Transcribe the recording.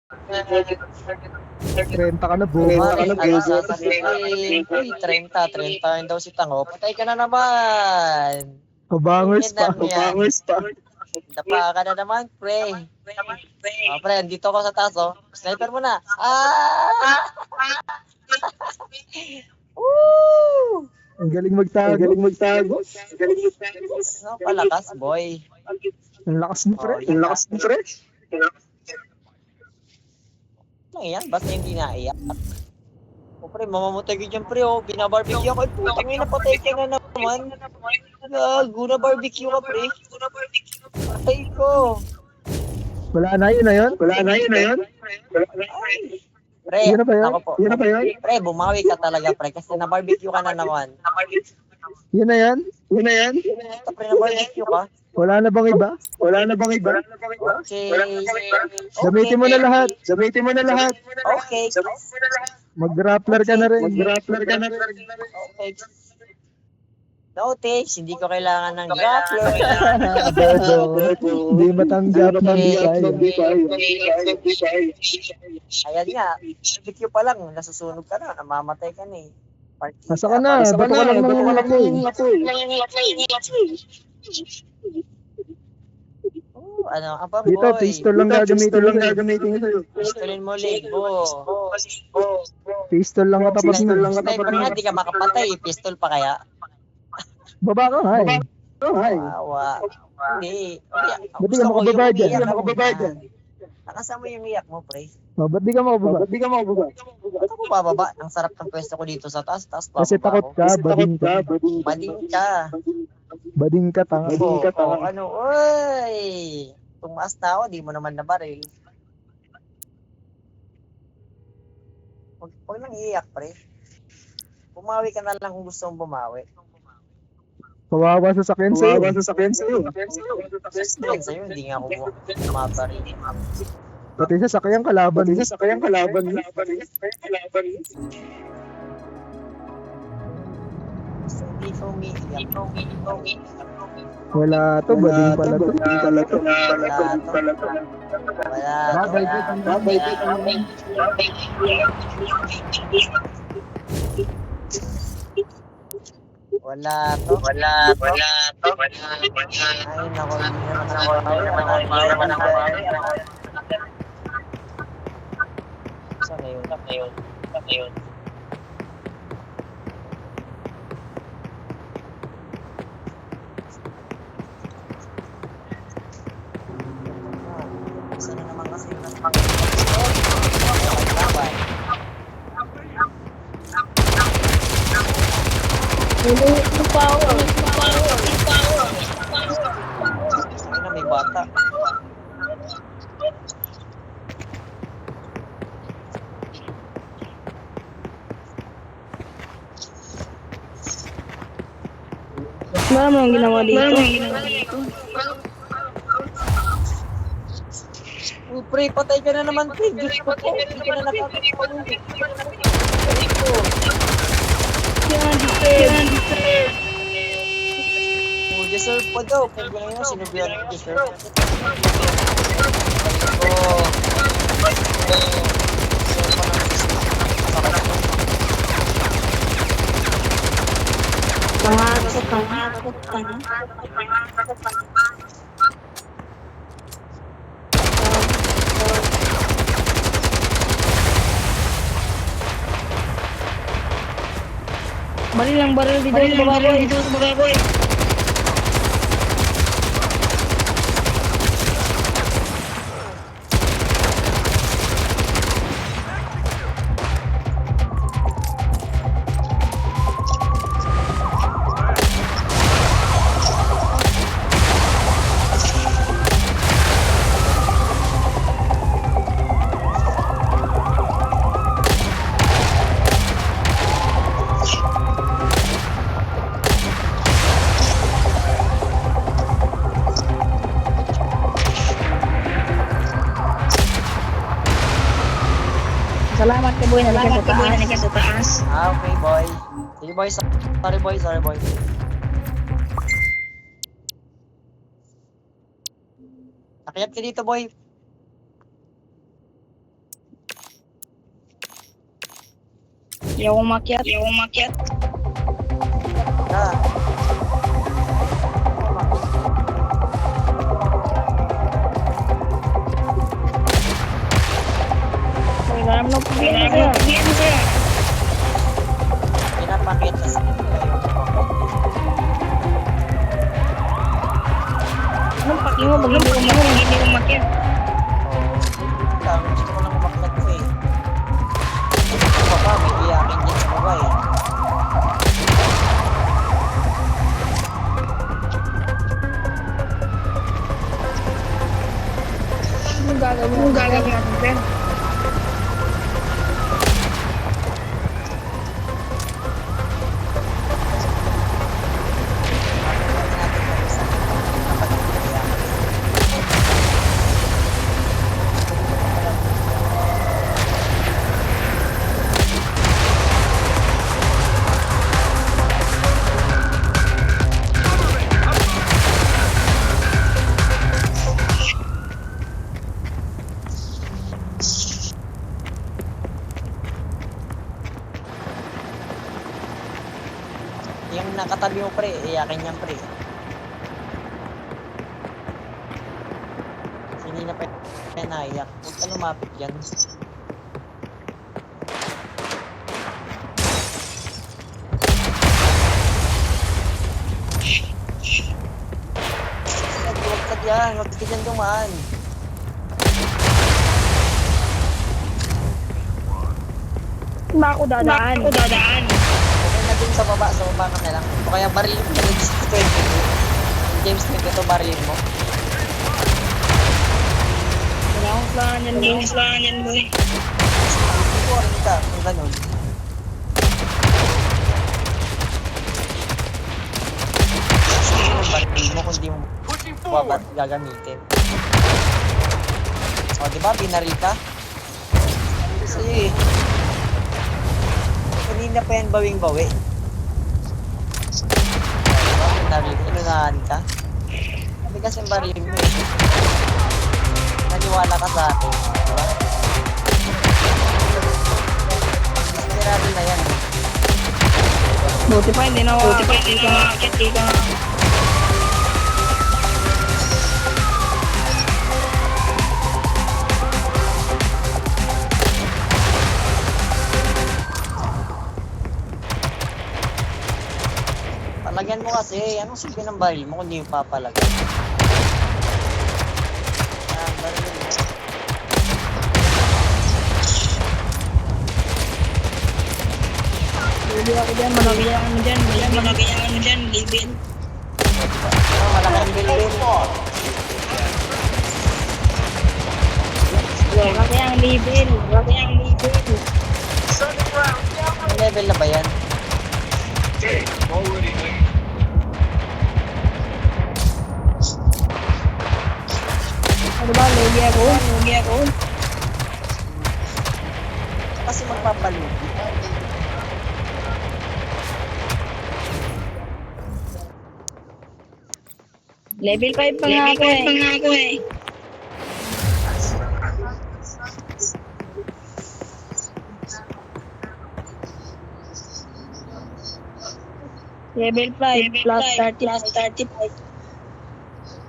30 ka na, bobo. Ano sasabihin? Uy, 30 yun daw si Tango. Patay ka na naman. Pabangers pa. Dapa ka na naman, pre. Oh, pre, dito ako sa taas, oh. Sniper mo na. Woo! Ang galing magtago. Ano palakas, boy. Ang lakas mo, pre. Ano yan? Basta hindi naiyak. O pre, mamamatay ka dyan, pre. Oh, binabarbecue ako. Putang ina, patay ka na naman. Gago na barbecue ka, pre. Patay ko. Wala na, yun na yun. Pre, Yun na ba yun? ako po. Pre, bumawi ka talaga, pre. Kasi na-barbecue ka na naman. Yun na yan. Ito, pre, na-barbecue ka. Wala na bang iba? Okay. Gamitin mo na lahat. Okay. Mag-grappler ka na rin. Okay. Notice, hindi ko kailangan ng grappler. Bobo. Hindi matanggap ng Bisaya. Ayan nga, barbecue pa lang, nasusunog ka na, namamatay ka na eh. Partida, Nasa ka na. Bato ka lang ng laki. Oh, ano, apa Dito, boy? pistol lang gagamitin ko. Pistolin mo, Lego. Pistol lang katapat mo. Sniper nga, di ka makapatay. Pistol pa kaya? Baba ka nga eh. Wawa. Hindi. Ba't di ka makababa dyan? Nakasama yung iyak mo, pre. Ba't di ka makababa? Ba't ako bababa? Ang sarap ng pwesto ko dito sa taas. Taas bababa Kasi takot ako. ka, bading ka. Bading ka. Bading ka, tanga. Oo, ano, uy! Tumaas na ako, di mo naman nabaril. Huwag nang iiyak, pre. Bumawi ka na lang kung gusto mong bumawi. Kawawa sa sakyan sa'yo. Yan sa'yo, hindi nga ako bumabaril. Pati sa sakyan kalaban. So, hindi ka umiiyak. Wala to, bading pala to. Wala to. Ay, nako, hindi naman ako. Saan na yun? Sana naman kasi yung laban. Sana may bata. Wala mo ang ginawa dito. Oh, pre, patay ka na naman, pre. Diyos ko po, hindi ka na nakakatawa. Oh, deserve pa daw. Kung gano'n yun, sinabihan ng deserve. Oh. Baril dito sa bababoy. Salamat ka boy, nalagyan sa taas. Okay, boy. Sige, boy. Sorry, boy. Akyat ka dito, boy. Ayaw kong makyat. Ayaw kong makyat. Na. Wala naman ang problema sa'yo. Pinapakit na sa Anong paki mo? Pag hindi ko makyat. lang, gusto ko lang umaklat ko eh. Ito pa ba, may iyakin din sa baba eh. Anong gagawin natin, friend? Yung nakatabi mo pre, iyakin niyan pre. Hindi na pa naiyak. Huwag ka lumapit yan. Huwag ka dyan, huwag ka dyan dumaan. Ba ako dadaan? Okay na dun sa baba ka na lang. O kaya barilin mo yung James, ito barilin mo. Wala akong plan yan, boy. Ito rin ka, kung ganun. Yung barilin mo kung di mo babat gagamitin. O diba, binaril ka? Kasi kanina pa yan bawing-bawi. Diba, binaril, inunahan ka? Sabi kasi yung baril mo eh. Naniwala ka sa akin. Diba? Desperado na yan. Buti pa hindi na makakit dito. Palagyan mo kasi, anong silbi ng baril mo kung di mo papalagyan? Baril mo. Hindi ako dyan, malagyan mo dyan, Gilbin. Malaking bilbil. Laki ang libin. May level na ba yan? Ano ba, lugi ako? Kasi magpapalugi. Level 5 pa nga ako eh. Level 5 plus 30.